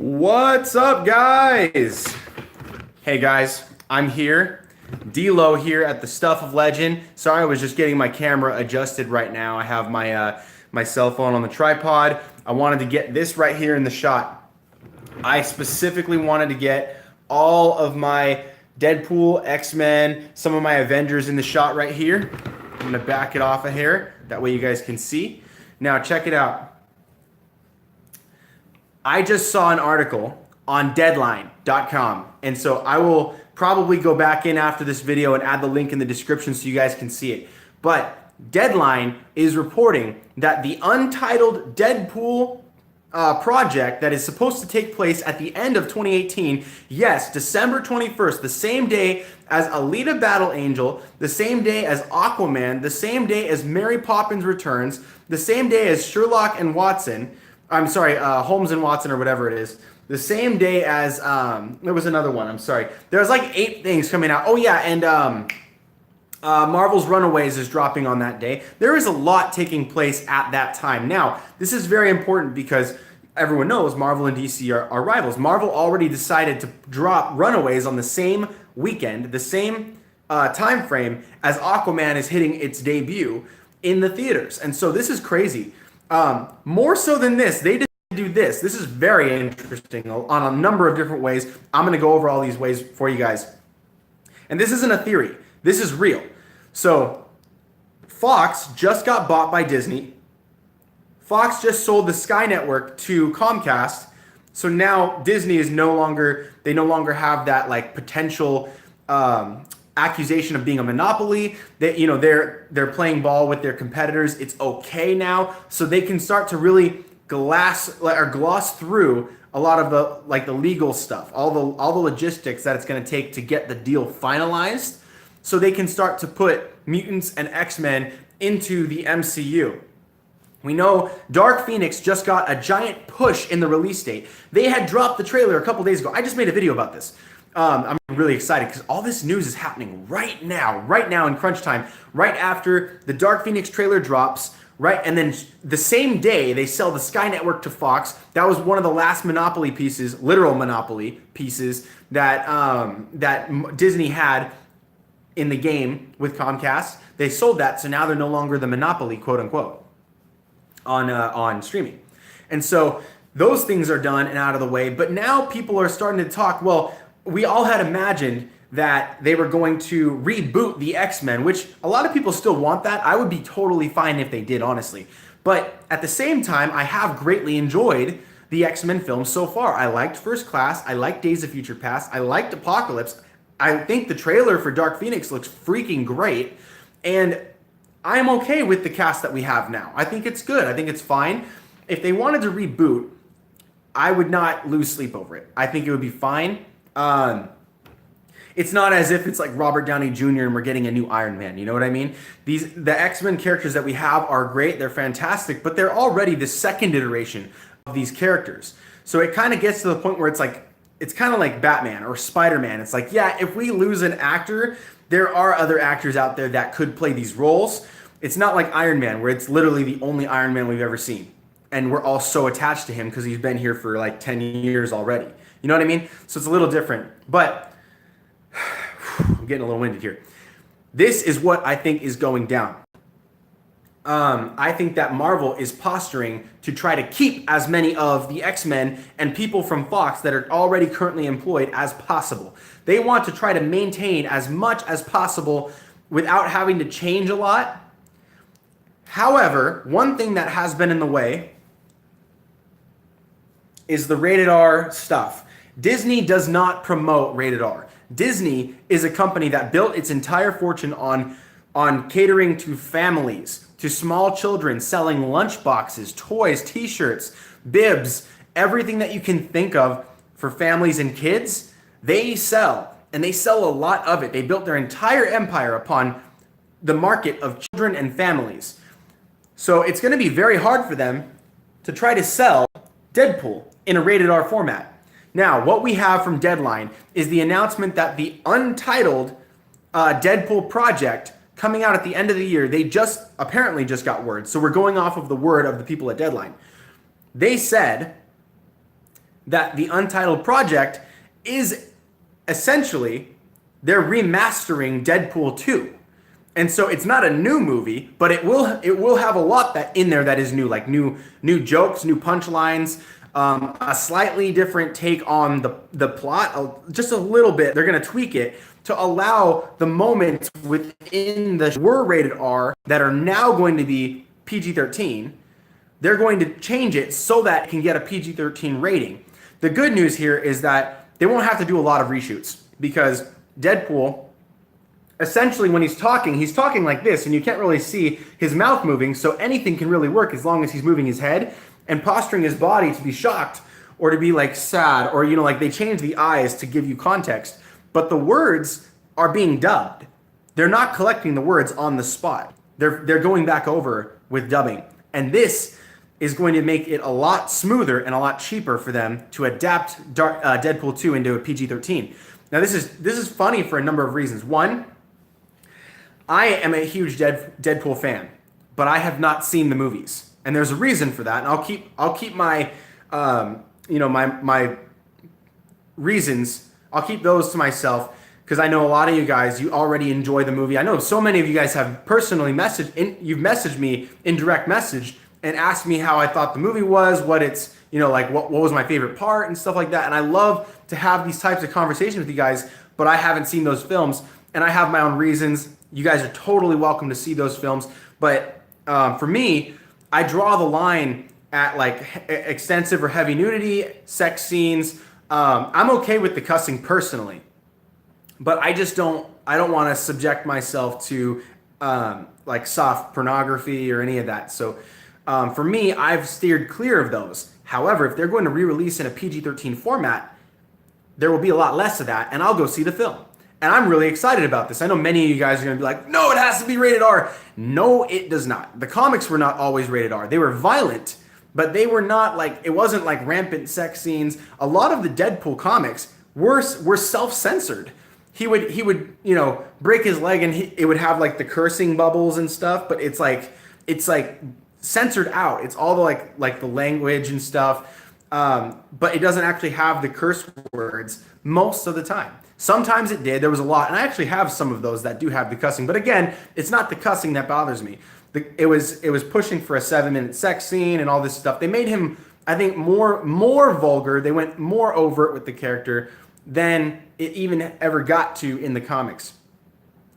What's up, guys? Hey, guys, I'm here. D-Lo here at the Stuff of Legend. Sorry, I was just getting my camera adjusted right now. I have my cell phone on the tripod. I wanted to get this right here in the shot. I specifically wanted to get all of my Deadpool, X-Men, some of my Avengers in the shot right here. I'm gonna back it off of here. That way you guys can see. Now, check it out. I just saw an article on deadline.com, and so I will probably go back in after this video and add the link in the description so you guys can see it. But Deadline is reporting that the untitled Deadpool project that is supposed to take place at the end of 2018, yes, December 21st, the same day as Alita Battle Angel, the same day as Aquaman, the same day as Mary Poppins Returns, the same day as Sherlock and Watson, Holmes and Watson or whatever it is. The same day as, there was another one, I'm sorry. There's like 8 things coming out. Oh yeah, and Marvel's Runaways is dropping on that day. There is a lot taking place at that time. Now, this is very important because everyone knows Marvel and DC are rivals. Marvel already decided to drop Runaways on the same weekend, the same time frame as Aquaman is hitting its debut in the theaters. And so this is crazy. More so than this, they did do this. This is very interesting on a number of different ways. I'm going to go over all these ways for you guys. And this isn't a theory. This is real. So Fox just got bought by Disney. Fox just sold the Sky Network to Comcast. So now Disney is no longer have that like potential accusation of being a monopoly. That they're playing ball with their competitors. It's okay now, so they can start to really gloss through a lot of the legal stuff, all the logistics that it's going to take to get the deal finalized, so they can start to put mutants and X-Men into the MCU. We know Dark Phoenix just got a giant push in the release date. They had dropped the trailer a couple days ago. I just made a video about this. I'm really excited because all this news is happening right now in crunch time, right after the Dark Phoenix trailer drops, right? And then the same day they sell the Sky Network to Fox. That was one of the last monopoly pieces, literal monopoly pieces that Disney had in the game with Comcast. They sold that, so now they're no longer the monopoly, quote unquote, on streaming. And so those things are done and out of the way. But now people are starting to talk, well, we all had imagined that they were going to reboot the X-Men, which a lot of people still want that. I would be totally fine if they did, honestly. But at the same time, I have greatly enjoyed the X-Men films so far. I liked First Class. I liked Days of Future Past. I liked Apocalypse. I think the trailer for Dark Phoenix looks freaking great. And I'm okay with the cast that we have now. I think it's good. I think it's fine. If they wanted to reboot, I would not lose sleep over it. I think it would be fine. It's not as if it's like Robert Downey Jr. and we're getting a new Iron Man. You know what I mean? The X-Men characters that we have are great. They're fantastic, but they're already the second iteration of these characters. So it kind of gets to the point where it's kind of like Batman or Spider-Man. It's like, yeah, if we lose an actor, there are other actors out there that could play these roles. It's not like Iron Man, where it's literally the only Iron Man we've ever seen. And we're all so attached to him because he's been here for like 10 years already. You know what I mean? So it's a little different. But I'm getting a little winded here. This is what I think is going down. I think that Marvel is posturing to try to keep as many of the X-Men and people from Fox that are already currently employed as possible. They want to try to maintain as much as possible without having to change a lot. However, one thing that has been in the way is the rated R stuff. Disney does not promote rated R. Disney is a company that built its entire fortune on catering to families, to small children, selling lunchboxes, toys, t-shirts, bibs, everything that you can think of for families and kids. They sell, and they sell a lot of it. They built their entire empire upon the market of children and families. So it's going to be very hard for them to try to sell Deadpool in a rated R format. Now, what we have from Deadline is the announcement that the untitled Deadpool project coming out at the end of the year, they apparently just got word. So we're going off of the word of the people at Deadline. They said that the Untitled Project is essentially they're remastering Deadpool 2. And so it's not a new movie, but it will have a lot that in there that is new, like new jokes, new punchlines, a slightly different take on the plot, just a little bit. They're going to tweak it to allow the moments within the were rated R that are now going to be PG-13. They're going to change it so that it can get a PG-13 rating. The good news here is that they won't have to do a lot of reshoots because Deadpool, essentially when he's talking like this, and you can't really see his mouth moving, so anything can really work as long as he's moving his head and posturing his body to be shocked or to be like sad, or like they change the eyes to give you context. But the words are being dubbed. They're not collecting the words on the spot. They're going back over with dubbing. And this is going to make it a lot smoother and a lot cheaper for them to adapt Deadpool 2 into a PG-13. Now this is funny for a number of reasons. One, I am a huge Deadpool fan, but I have not seen the movies, and there's a reason for that. And I'll keep my my reasons. I'll keep those to myself because I know a lot of you guys, you already enjoy the movie. I know so many of you guys have personally you've messaged me in direct message and asked me how I thought the movie was, what it's what was my favorite part and stuff like that. And I love to have these types of conversations with you guys, but I haven't seen those films, and I have my own reasons. You guys are totally welcome to see those films, but for me, I draw the line at like extensive or heavy nudity, sex scenes. I'm okay with the cussing personally, but I don't want to subject myself to like soft pornography or any of that. So for me, I've steered clear of those. However, if they're going to re-release in a PG-13 format, there will be a lot less of that, and I'll go see the film. And I'm really excited about this. I know many of you guys are going to be like, no, it has to be rated R. No, it does not. The comics were not always rated R. They were violent, but they were not it wasn't like rampant sex scenes. A lot of the Deadpool comics were self-censored. He would break his leg and it would have like the cursing bubbles and stuff, but it's like censored out. It's all the like the language and stuff. But it doesn't actually have the curse words most of the time. Sometimes it did. There was a lot, and I actually have some of those that do have the cussing. But again, it's not the cussing that bothers me. It was pushing for a 7-minute sex scene and all this stuff. They made him, I think, more vulgar. They went more overt with the character than it even ever got to in the comics.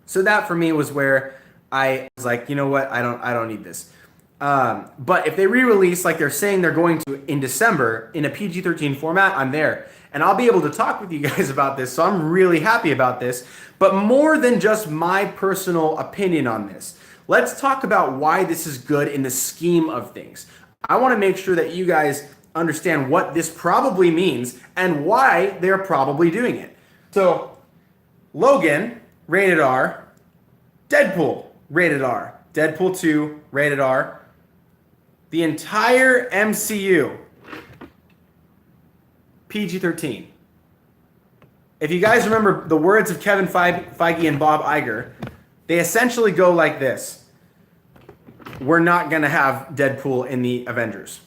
So that for me was where I was like, you know what? I don't need this. But if they re-release like they're saying they're going to in December in a PG-13 format, I'm there. And I'll be able to talk with you guys about this, so I'm really happy about this. But more than just my personal opinion on this, let's talk about why this is good in the scheme of things. I want to make sure that you guys understand what this probably means and why they're probably doing it. So, Logan, rated R. Deadpool, rated R. Deadpool 2, rated R. The entire MCU, PG-13. If you guys remember the words of Kevin Feige and Bob Iger, they essentially go like this. We're not going to have Deadpool in the Avengers.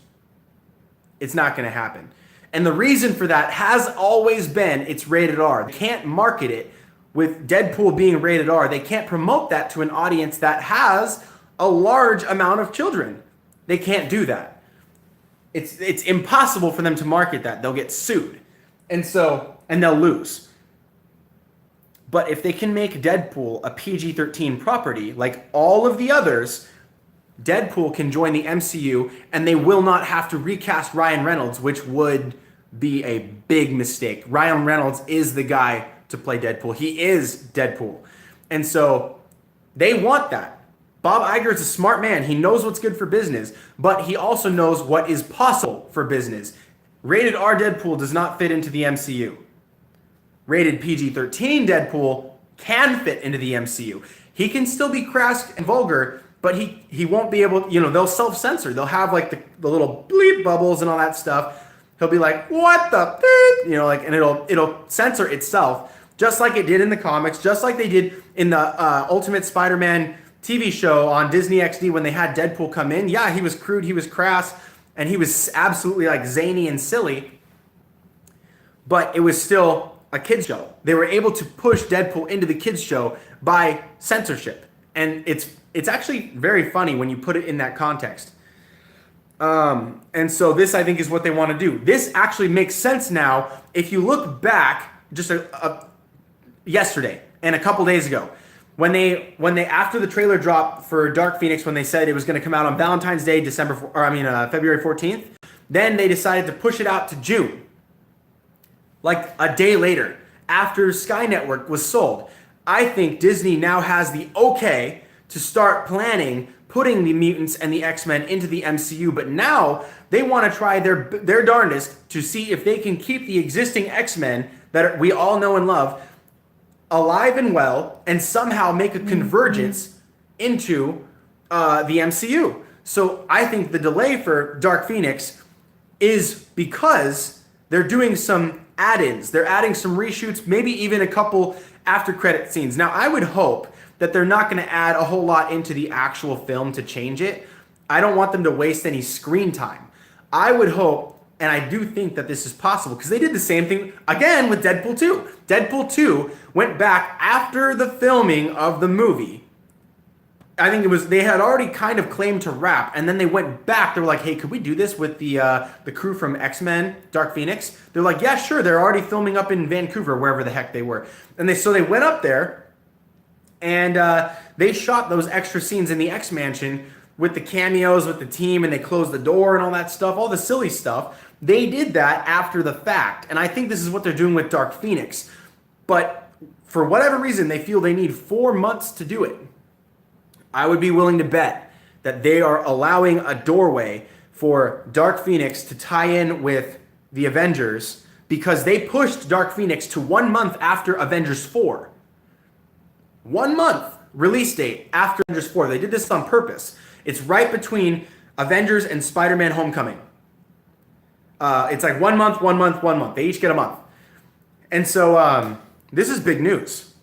It's not going to happen. And the reason for that has always been it's rated R. They can't market it with Deadpool being rated R. They can't promote that to an audience that has a large amount of children. They can't do that. It's impossible for them to market that. They'll get sued. And they'll lose. But if they can make Deadpool a PG-13 property, like all of the others, Deadpool can join the MCU and they will not have to recast Ryan Reynolds, which would be a big mistake. Ryan Reynolds is the guy to play Deadpool. He is Deadpool. And so they want that. Bob Iger is a smart man. He knows what's good for business, but he also knows what is possible for business. Rated R Deadpool does not fit into the MCU. Rated PG-13 Deadpool can fit into the MCU. He can still be crass and vulgar, but he won't be able, they'll self-censor. They'll have like the little bleep bubbles and all that stuff. He'll be like, what the, and it'll censor itself, just like it did in the comics, just like they did in the Ultimate Spider-Man TV show on Disney XD when they had Deadpool come in. Yeah, he was crude, he was crass, and he was absolutely like zany and silly. but it was still a kids show. They were able to push Deadpool into the kids show by censorship, and it's actually very funny when you put it in that context. And so this, I think, is what they want to do. This actually makes sense now if you look back just yesterday and a couple days ago when they after the trailer dropped for Dark Phoenix, when they said it was going to come out on Valentine's Day, February 14th. Then they decided to push it out to June, like a day later, after Sky Network was sold. I think Disney now has the okay to start planning putting the mutants and the X-Men into the MCU, but now they want to try their darndest to see if they can keep the existing X-Men that we all know and love alive and well, and somehow make a convergence into the MCU. So I think the delay for Dark Phoenix is because they're doing some add-ins. They're adding some reshoots, maybe even a couple after-credit scenes. Now, I would hope that they're not going to add a whole lot into the actual film to change it. I don't want them to waste any screen time. I would hope, and I do think that this is possible, because they did the same thing again with Deadpool 2. Deadpool 2 went back after the filming of the movie. I think they had already kind of claimed to wrap, and then they went back. They were like, hey, could we do this with the crew from X-Men, Dark Phoenix? They're like, yeah, sure. They're already filming up in Vancouver, wherever the heck they were. And so they went up there, and they shot those extra scenes in the X-Mansion with the cameos, with the team, and they closed the door and all that stuff, all the silly stuff. They did that after the fact, and I think this is what they're doing with Dark Phoenix. But for whatever reason, they feel they need 4 months to do it. I would be willing to bet that they are allowing a doorway for Dark Phoenix to tie in with the Avengers, because they pushed Dark Phoenix to 1 month after Avengers 4. 1 month release date after Avengers 4. They did this on purpose. It's right between Avengers and Spider-Man Homecoming. It's like 1 month, 1 month, 1 month. They each get a month. And so this is big news.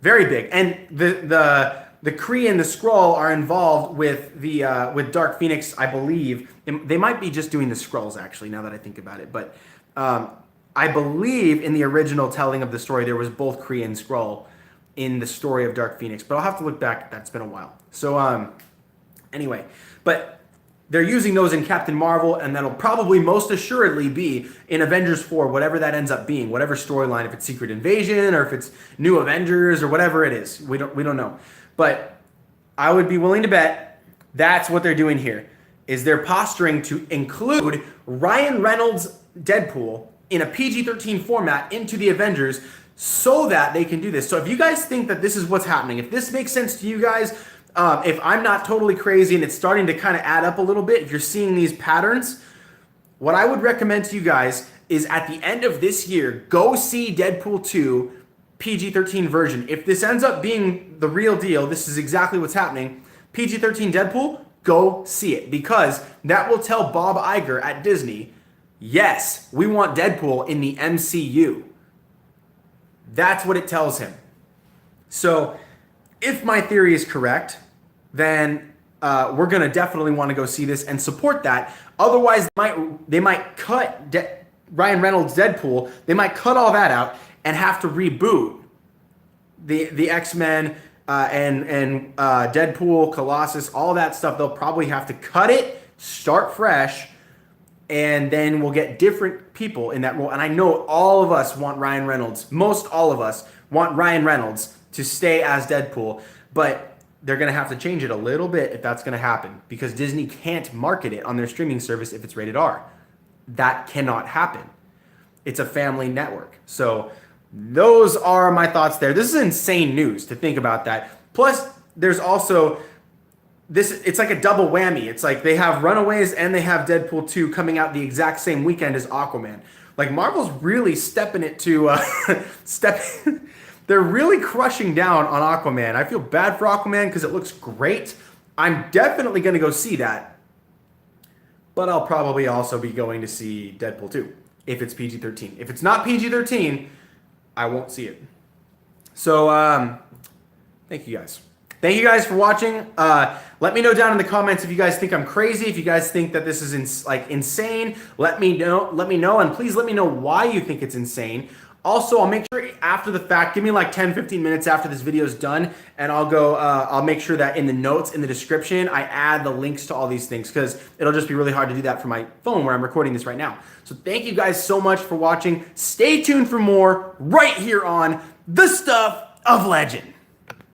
Very big. And the Kree and the Skrull are involved with with Dark Phoenix, I believe. They might be just doing the Skrulls, actually, now that I think about it. But I believe in the original telling of the story, there was both Kree and Skrull in the story of Dark Phoenix. But I'll have to look back. That's been a while. So anyway, but they're using those in Captain Marvel, and that'll probably most assuredly be in Avengers 4, whatever that ends up being, whatever storyline, if it's Secret Invasion or if it's New Avengers or whatever it is. We don't know. But I would be willing to bet that's what they're doing here, is they're posturing to include Ryan Reynolds' Deadpool in a PG-13 format into the Avengers so that they can do this. So if you guys think that this is what's happening, if this makes sense to you guys, if I'm not totally crazy and it's starting to kind of add up a little bit, if you're seeing these patterns, what I would recommend to you guys is at the end of this year, go see Deadpool 2 PG-13 version. If this ends up being the real deal, this is exactly what's happening. PG-13 Deadpool, go see it, because that will tell Bob Iger at Disney, yes, we want Deadpool in the MCU. That's what it tells him. So if my theory is correct, then we're going to definitely want to go see this and support that. Otherwise, they might cut Ryan Reynolds' Deadpool. They might cut all that out and have to reboot the X-Men and Deadpool, Colossus, all that stuff. They'll probably have to cut it, start fresh, and then we'll get different people in that role. And I know all of us want Ryan Reynolds. Most all of us want Ryan Reynolds to stay as Deadpool, but they're going to have to change it a little bit if that's going to happen, because Disney can't market it on their streaming service if it's rated R. That cannot happen. It's a family network. So those are my thoughts there. This is insane news to think about that. Plus, there's also this, it's like a double whammy. It's like they have Runaways and they have Deadpool 2 coming out the exact same weekend as Aquaman. Like, Marvel's really stepping it to they're really crushing down on Aquaman. I feel bad for Aquaman because it looks great. I'm definitely going to go see that. But I'll probably also be going to see Deadpool 2 if it's PG-13. If it's not PG-13, I won't see it. So, thank you guys. Thank you guys for watching. Let me know down in the comments if you guys think I'm crazy, if you guys think that this is insane. Let me know, and please let me know why you think it's insane. Also, I'll make sure after the fact, give me like 10-15 minutes after this video is done, and I'll make sure that in the notes, in the description, I add the links to all these things, because it'll just be really hard to do that from my phone where I'm recording this right now. So thank you guys so much for watching. Stay tuned for more right here on The Stuff of Legend.